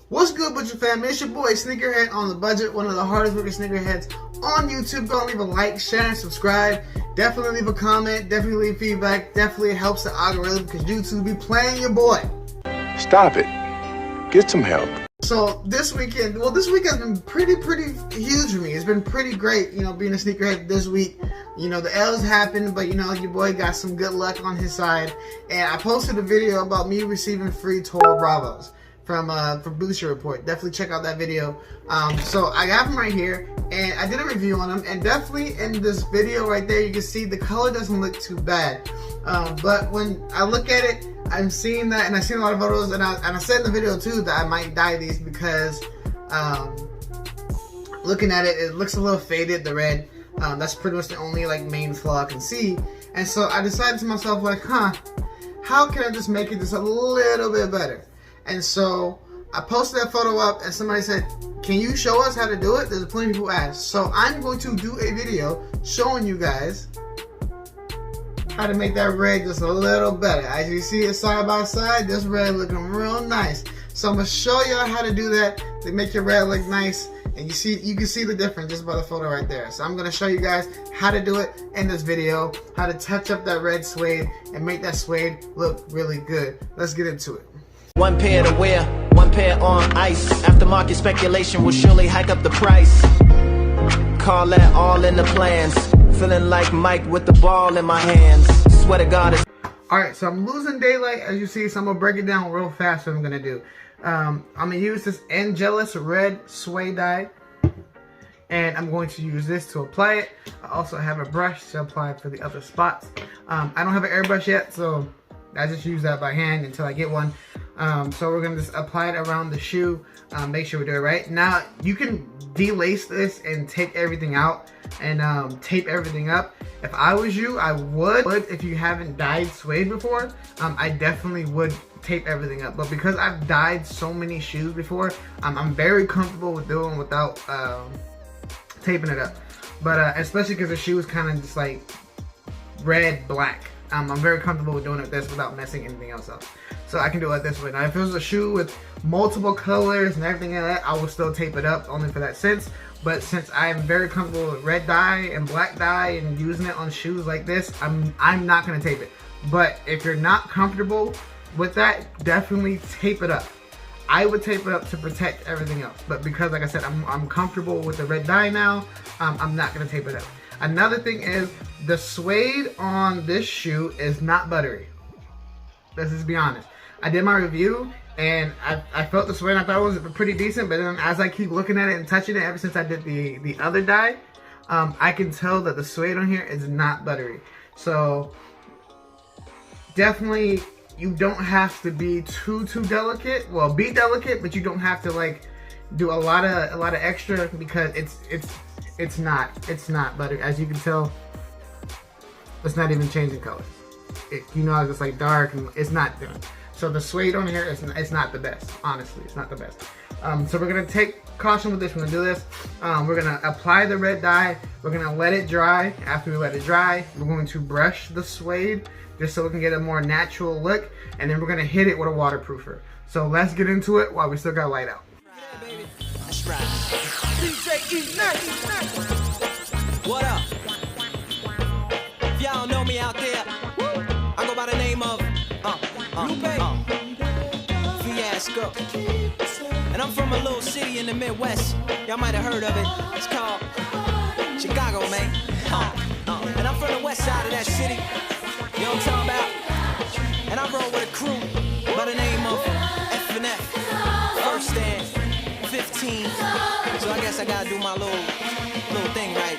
What's good, Butcher fam? It's your boy Sneakerhead on the budget, one of the hardest working sneakerheads on YouTube. Go leave a like, share, and subscribe. Definitely leave a comment. Definitely leave feedback. Definitely helps the algorithm because YouTube be playing your boy. Stop it. Get some help. So this weekend's been pretty huge for me. It's been pretty great, being a sneakerhead this week. The L's happened, but your boy got some good luck on his side. And I posted a video about me receiving free Toro Bravos from Bleacher Report. Definitely check out that video. So I have them right here, and I did a review on them. And definitely in this video right there, you can see the color doesn't look too bad. But when I look at it, I'm seeing that, and I've seen a lot of photos, and I said in the video too that I might dye these because looking at it, it looks a little faded, the red. That's pretty much the only main flaw I can see. And so I decided to myself how can I just make it just a little bit better? And so I posted that photo up, and somebody said, can you show us how to do it? There's plenty of people who asked. So I'm going to do a video showing you guys how to make that red just a little better. As you see it side by side, this red looking real nice. So I'm going to show y'all how to do that to make your red look nice. And you can see the difference just by the photo right there. So I'm going to show you guys how to do it in this video, how to touch up that red suede and make that suede look really good. Let's get into it. One pair to wear, one pair on ice. Aftermarket speculation will surely hike up the price. Call that all in the plans. Feeling like Mike with the ball in my hands. Swear to God it's... Alright, so I'm losing daylight as you see, so I'm going to break it down real fast what I'm going to do. I'm going to use this Angelus red suede dye. And I'm going to use this to apply it. I also have a brush to apply it for the other spots. I don't have an airbrush yet, so I just use that by hand until I get one. So we're going to just apply it around the shoe. Make sure we do it right. Now, you can delace this and take everything out and tape everything up. If I was you, I would. If you haven't dyed suede before, I definitely would tape everything up. But because I've dyed so many shoes before, I'm very comfortable with doing without taping it up. But especially because the shoe is kind of just like red, black. I'm very comfortable with doing it this without messing anything else up. So I can do it this way. Now if it was a shoe with multiple colors and everything like that, I will still tape it up only for that sense. But since I am very comfortable with red dye and black dye and using it on shoes like this, I'm not going to tape it. But if you're not comfortable with that, definitely tape it up. I would tape it up to protect everything else. But because like I said, I'm comfortable with the red dye now, I'm not going to tape it up. Another thing is the suede on this shoe is not buttery. Let's just be honest. I did my review and I felt the suede and I thought it was pretty decent, but then as I keep looking at it and touching it ever since I did the other dye, I can tell that the suede on here is not buttery. So definitely you don't have to be too delicate. Well, be delicate, but you don't have to do a lot of extra because it's not buttery. As you can tell, it's not even changing color. It's just dark and it's not done. So the suede on here it's not the best. Honestly, it's not the best. So we're gonna take caution with this. We're gonna do this. We're gonna apply the red dye. We're gonna let it dry. After we let it dry, we're going to brush the suede just so we can get a more natural look. And then we're gonna hit it with a waterproofer. So let's get into it while we still got light out. That's right. What up? If y'all know me out there, I go by the name of Fiasco. And I'm from a little city in the Midwest. Y'all might have heard of it. It's called Chicago, man. And I'm from the west side of that city. You know what I'm talking about? And I roll with a crew by the name of F&F. First and 15. So I guess I gotta do my little thing right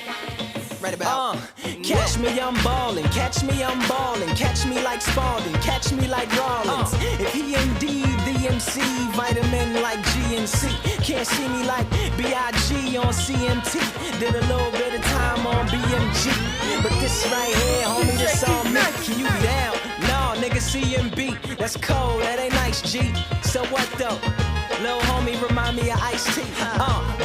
about. Catch me, I'm ballin'. Catch me, I'm ballin'. Catch me like Spalding. Catch me like Rollins. If he indeed the MC, vitamin like GNC. Can't see me like B.I.G. on CMT. Did a little bit of time on BMG. But this right here, homie, this all me. Can you be down? No, nigga, CMB. That's cold. That ain't nice, G. So what though? Lil' homie remind me of Ice-T.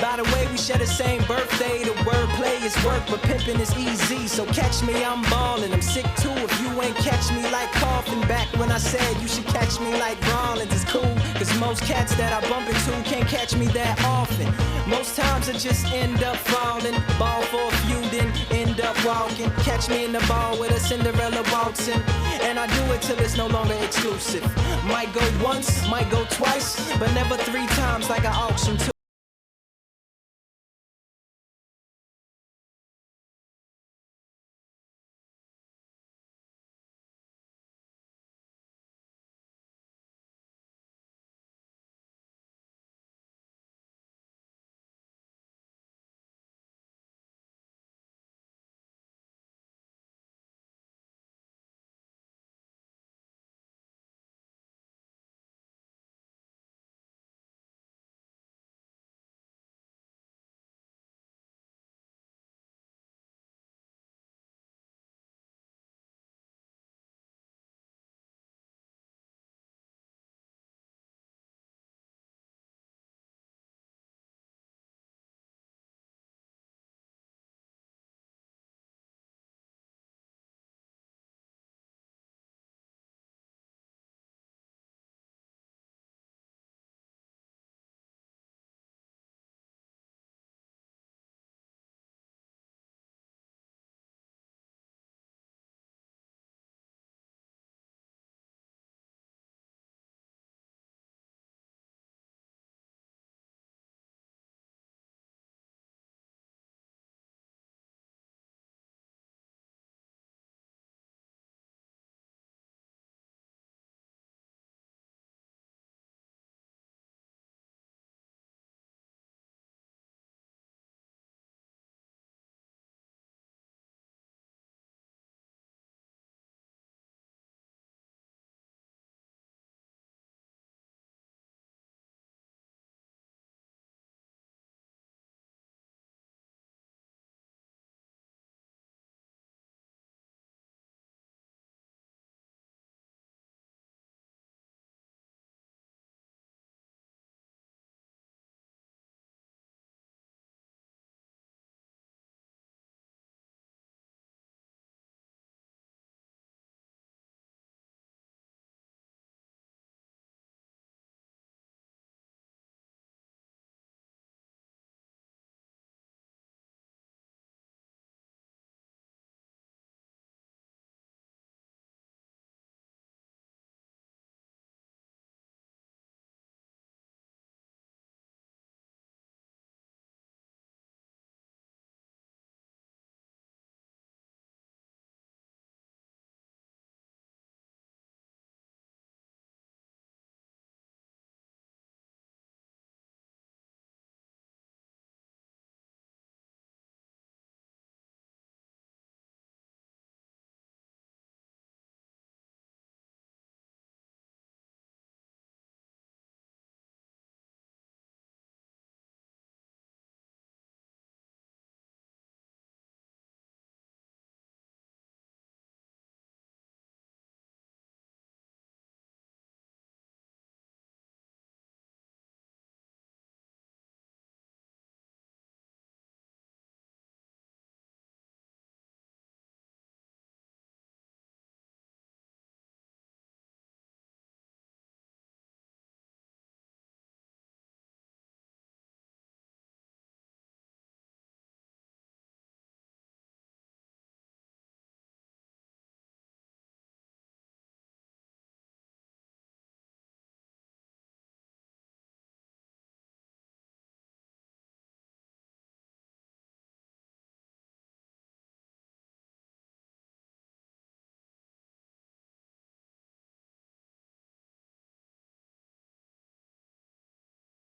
By the way, we share the same birthday. The wordplay is work, but pimping is easy. So catch me, I'm ballin'. I'm sick too if you ain't catch me like coughing. Back when I said you should catch me like Rollins. It's cool, cause most cats that I bump into can't catch me that often. Most times I just end up falling. Ball for a few, then end up walking. Catch me in the ball with a Cinderella waltzing. And I do it till it's no longer exclusive. Might go once, might go twice, but never 3 times like I auction 2.